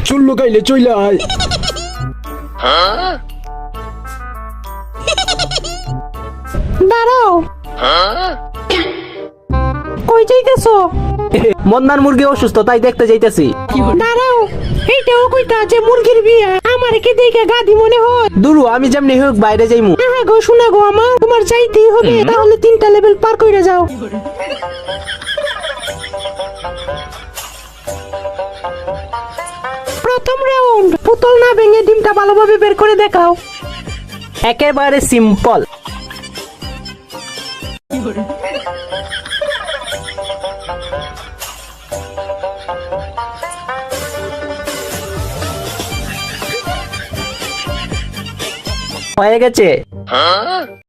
চুল লুকাইলে চইলে আয়। দাঁড়াও, কই যাইতেছো? মন্দার মুরগি অসুস্থ, তাই দেখতে যাইতেছি। দাঁড়াও, এইটাও কইতা যে মুরগির বিয়া, আমার কি দেখে গাদি মনে হয়? দুরু, আমি যেমনি হোক বাইরে যাইমু। হ্যাঁ গো, শোনা গো, আমার তোমার যাইতেই হবে, তাহলে 3টা লেভেল পার কইরা যাও। প্রথম রাউন্ড, পুতুল না ভেঙে ডিমটা ভালোভাবে বের করে দেখাও। একেবারে সিম্পল। হয়ে গেছে।